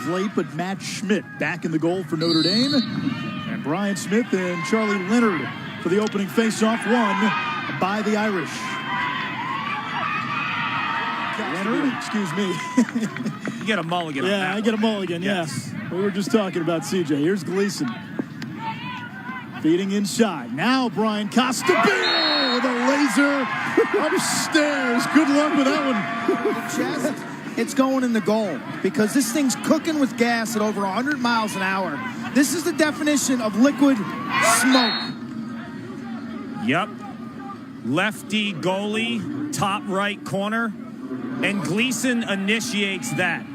of late, but Matt Schmidt back in the goal for Notre Dame. And Brian Smith and Charlie Leonard for the opening faceoff, won by the Irish. Leonard, excuse me. You get a mulligan. Yeah, I get a mulligan, yes. We were just talking about CJ. Here's Gleason. Feeding inside. Now Brian Costabile with a laser upstairs. Good luck with that one. The chest, it's going in the goal because this thing's cooking with gas at over 100 miles an hour. This is the definition of liquid smoke. Yep. Lefty goalie, top right corner. And Gleason initiates that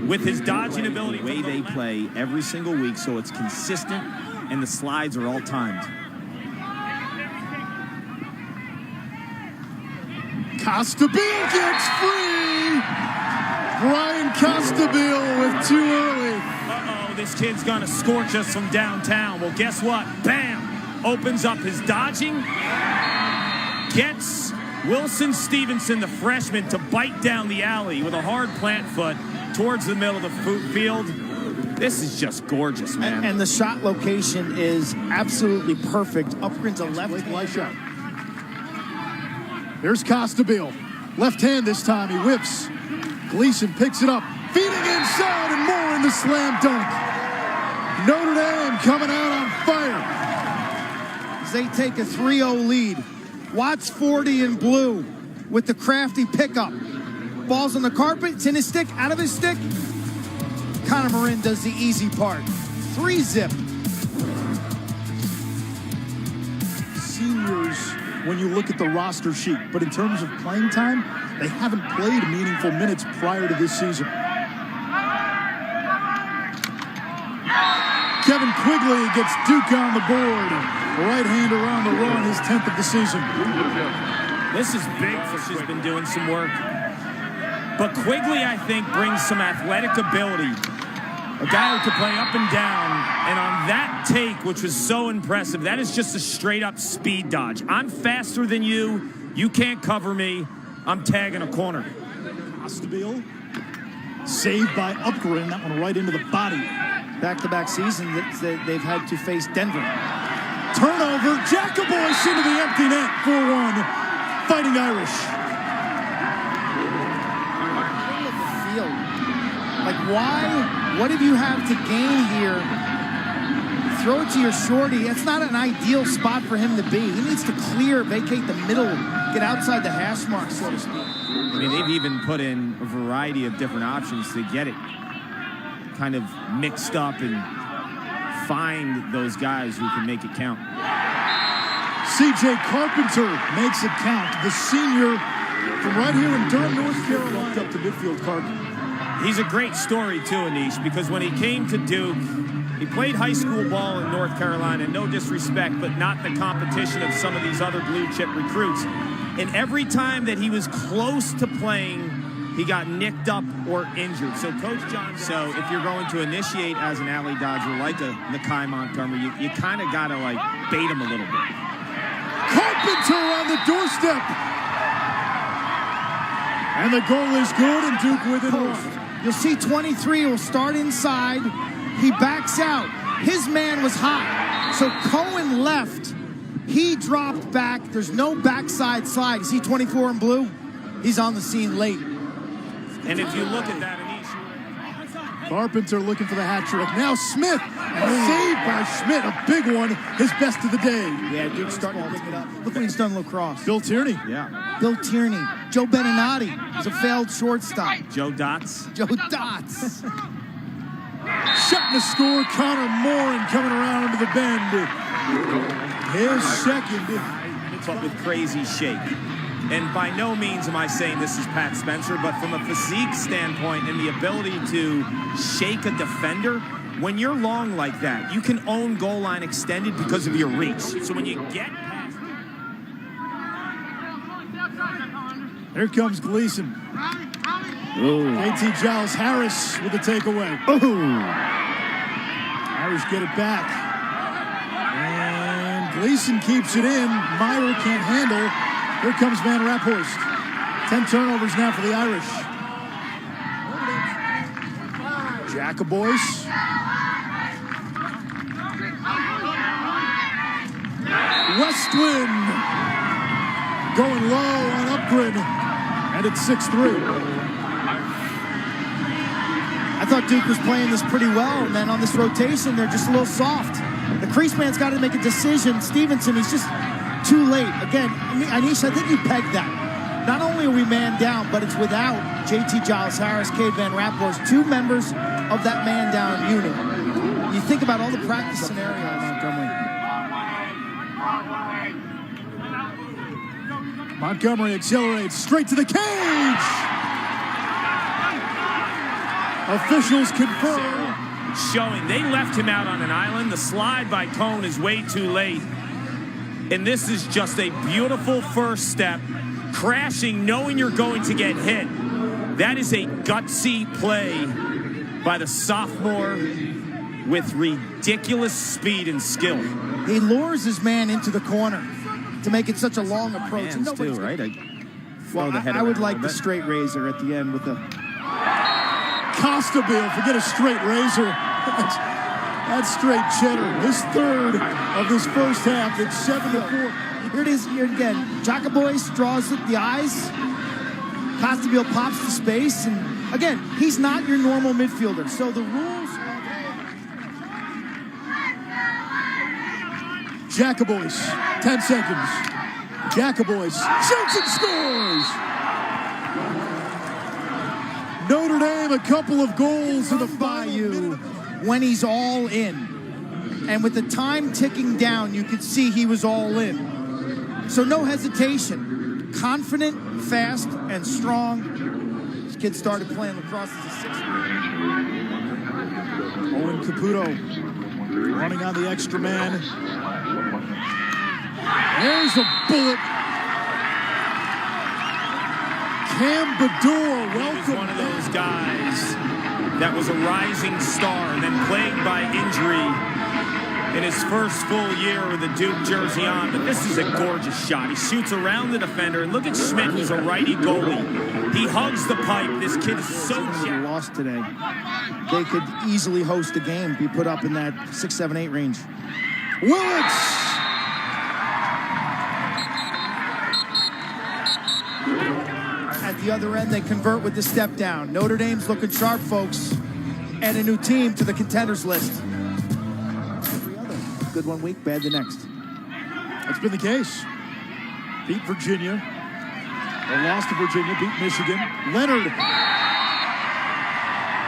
with his dodging ability. The way they play every single week, so it's consistent, and the slides are all timed. Costabile gets free. Brian Costabile with too early. Uh-oh, this kid's gonna scorch us from downtown. Well, guess what? Bam! Opens up his dodging. Gets Wilson Stevenson, the freshman, to bite down the alley with a hard plant foot towards the middle of the field. This is just gorgeous, man. And the shot location is absolutely perfect. Up into left shot. Here's Costabile. Left hand this time. He whips. Gleason picks it up. Feeding inside and more in the slam dunk. Notre Dame coming out on fire. As they take a 3-0 lead. Watts 40 in blue with the crafty pickup. Ball's on the carpet. It's in his stick. Out of his stick. Connor Marin does the easy part. 3-zip. Seniors, when you look at the roster sheet, but in terms of playing time, they haven't played meaningful minutes prior to this season. Kevin Quigley gets Duke on the board. Right-hander on the run, his 10th of the season. This is big for Quigley. He's been doing some work. But Quigley, I think, brings some athletic ability. A guy who can play up and down. And on that take, which was so impressive, that is just a straight-up speed dodge. I'm faster than you. You can't cover me. I'm tagging a corner. Costabile saved by Upgren. That one right into the body. Back-to-back season that they've had to face Denver. Turnover. Jacoboyce into the empty net. 4-1. Fighting Irish. Like, why? What do you have to gain here? Throw it to your shorty. That's not an ideal spot for him to be. He needs to vacate the middle, get outside the hash mark, so to speak. I mean, they've even put in a variety of different options to get it kind of mixed up and find those guys who can make it count. CJ Carpenter makes it count. The senior from right here in Durham, North Carolina. Up to midfield, Carpenter. He's a great story, too, Anish, because when he came to Duke, he played high school ball in North Carolina, no disrespect, but not the competition of some of these other blue-chip recruits. And every time that he was close to playing, he got nicked up or injured. So Coach John... So if you're going to initiate as an alley dodger like a Nakai Montgomery, you kind of got to, like, bait him a little bit. Carpenter on the doorstep. And the goal is good, and Duke within one. You'll see 23 will start inside. He backs out. His man was hot. So Cohen left. He dropped back. There's no backside slide. You see 24 in blue? He's on the scene late. And if you look at that, Anish... Carpenter looking for the hat trick. Now Smith. Saved by Schmidt. A big one. His best of the day. Yeah, Duke's starting to pick it up. Look what he's done lacrosse. Bill Tierney. Yeah. Bill Tierney. Joe Beninati is a failed shortstop. Joe Dots. Joe Dots. Shutting the score. Connor Morin coming around into the bend. His second. But with crazy shake. And by no means am I saying this is Pat Spencer, but from a physique standpoint and the ability to shake a defender, when you're long like that, you can own goal line extended because of your reach. So when you get past... Here comes Gleason. KT Giles Harris with the takeaway. Irish get it back. And Gleason keeps it in. Meyer can't handle. Here comes Van Raphorst. 10 turnovers now for the Irish. Jacobois. Westland going low on Upgren, and it's 6-3. I thought Duke was playing this pretty well, and then on this rotation, they're just a little soft. The crease man's got to make a decision. Stevenson, he's just too late. Again, Anish, I think you pegged that. Not only are we man down, but it's without JT Giles-Harris, Cade Van Rapport, two members of that man down unit. You think about all the practice scenarios. Montgomery accelerates straight to the cage. Officials confirm. Showing they left him out on an island. The slide by Cone is way too late. And this is just a beautiful first step. Crashing, knowing you're going to get hit. That is a gutsy play by the sophomore with ridiculous speed and skill. He lures his man into the corner to make it such a long approach. Hands too, right? I would like the straight razor at the end with the... Costabile, forget a straight razor. That's straight cheddar. His third of this first half. It's 7-4. Here it is here again. Jacobois draws the eyes. Costabile pops the space. And again, he's not your normal midfielder. So the rules... Jacobois, 10 seconds. Jacobois shoots and scores! Notre Dame, a couple of goals in the Bayou when he's all in. And with the time ticking down, you could see he was all in. So no hesitation. Confident, fast, and strong. This kid started playing lacrosse as a 6th grader. Owen Caputo running on the extra man. There's a bullet. Cam Bador, welcome. He was one of those guys that was a rising star and then plagued by injury in his first full year with the Duke jersey on. But this is a gorgeous shot. He shoots around the defender. And look at Schmidt, who's a righty goalie. He hugs the pipe. This kid is so jacked. Lost today. They could easily host a game, be put up in that 6, 7, 8 range. Willits! At the other end, they convert with the step down. Notre Dame's looking sharp, folks. And a new team to the contenders list. Every other. Good one week, bad the next. That's been the case. Beat Virginia. Or lost to Virginia, beat Michigan. Leonard.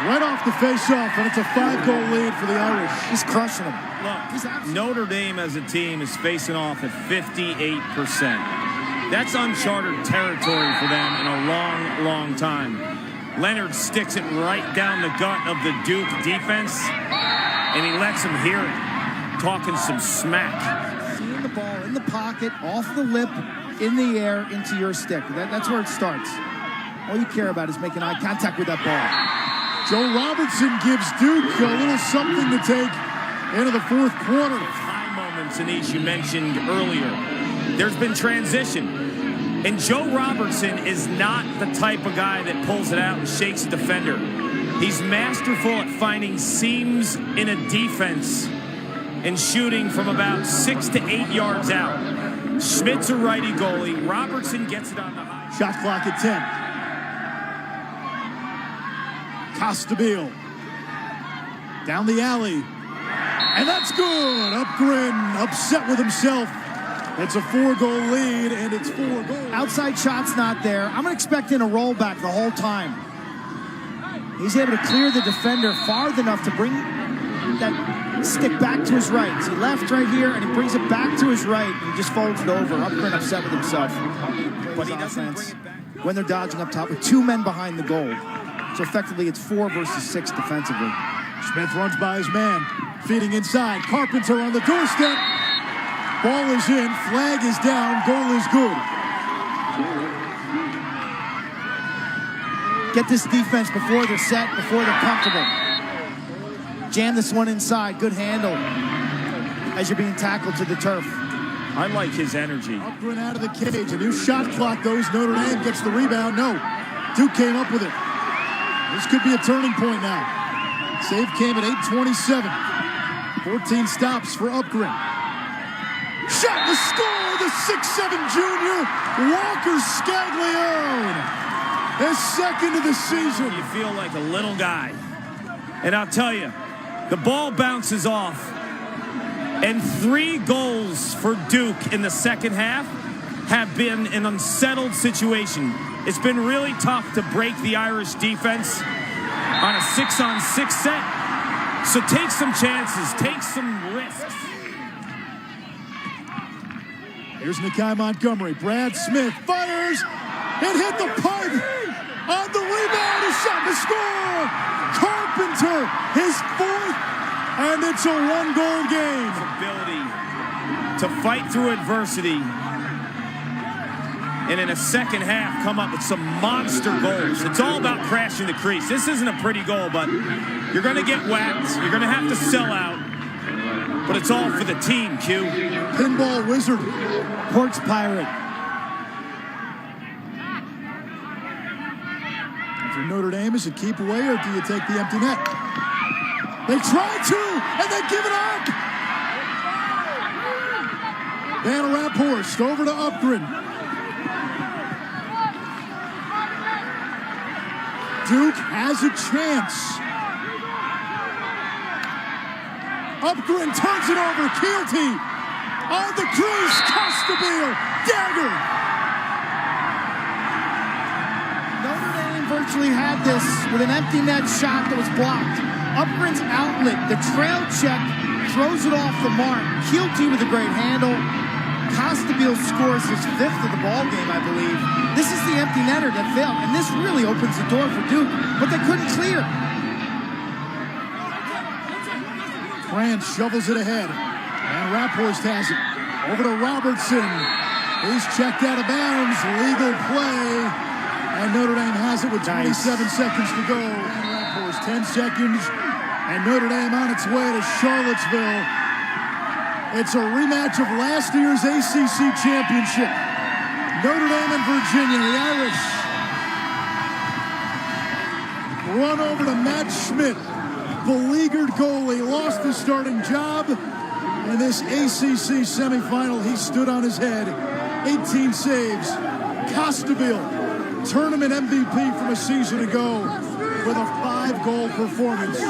Right off the face-off, and it's a 5-goal lead for the Irish. He's crushing them. Look, Notre Dame as a team is facing off at 58%. That's uncharted territory for them in a long, long time. Leonard sticks it right down the gut of the Duke defense, and he lets them hear it, talking some smack. Seeing the ball in the pocket, off the lip, in the air, into your stick. That's where it starts. All you care about is making eye contact with that ball. Joe Robertson gives Duke a little something to take into the fourth quarter. High moments, Anish, you mentioned earlier. There's been transition. And Joe Robertson is not the type of guy that pulls it out and shakes a defender. He's masterful at finding seams in a defense and shooting from about 6 to 8 yards out. Schmidt's a righty goalie. Robertson gets it on the high. Shot clock at 10. Costabile. Down the alley. And that's good. Upgren upset with himself. It's a 4-goal lead, and it's 4 goals. Outside shot's not there. I'm expecting a rollback the whole time. He's able to clear the defender far enough to bring that stick back to his right. He left right here, and he brings it back to his right, and he just folds it over. Upgren upset with himself. But he doesn't bring it back. When they're dodging up top with 2 men behind the goal. So effectively, it's 4 versus 6 defensively. Smith runs by his man, feeding inside. Carpenter on the doorstep. Ball is in, flag is down, goal is good. Get this defense before they're set, before they're comfortable. Jam this one inside, good handle as you're being tackled to the turf. I like his energy. Upgren out of the cage, a new shot clock goes. Notre Dame gets the rebound, no. Duke came up with it. This could be a turning point now. Save came at 8:27. 14 stops for Upgren. Shot to score, the 6'7" junior, Walker Scaglione. His second of the season. You feel like a little guy. And I'll tell you, the ball bounces off. And 3 goals for Duke in the second half have been an unsettled situation. It's been really tough to break the Irish defense on a 6-on-6 set. So take some chances, take some risks. Here's Nakai Montgomery. Brad Smith fires. It hit the pipe. On the rebound, a shot to score. Carpenter, his 4th, and it's a 1-goal game. Ability to fight through adversity, and in a second half come up with some monster goals. It's all about crashing the crease. This isn't a pretty goal, but you're going to get whacked. You're going to have to sell out, but it's all for the team, Q. Pinball Wizard. Porks Pirate. For Notre Dame, is it keep away or do you take the empty net? They try to, and they give it up. Van Raphorst over to Upgren. Duke has a chance. Upgren turns it over. Keelty on the crease. Costabile, dagger. Notre Dame virtually had this with an empty net shot that was blocked. Upgren's outlet, the trail check, throws it off the mark. Keelty with a great handle. Costabile scores his 5th of the ball game, I believe. This is the empty netter that failed, and this really opens the door for Duke, but they couldn't clear. Grant shovels it ahead, and Raphorst has it. Over to Robertson. He's checked out of bounds. Legal play, and Notre Dame has it with 27 seconds to go. And Raphorst 10 seconds, and Notre Dame on its way to Charlottesville. It's a rematch of last year's ACC championship. Notre Dame and Virginia, the Irish run over to Matt Schmidt, beleaguered goalie, lost his starting job. In this ACC semifinal, he stood on his head, 18 saves. Costabile, tournament MVP from a season ago with a 5-goal performance.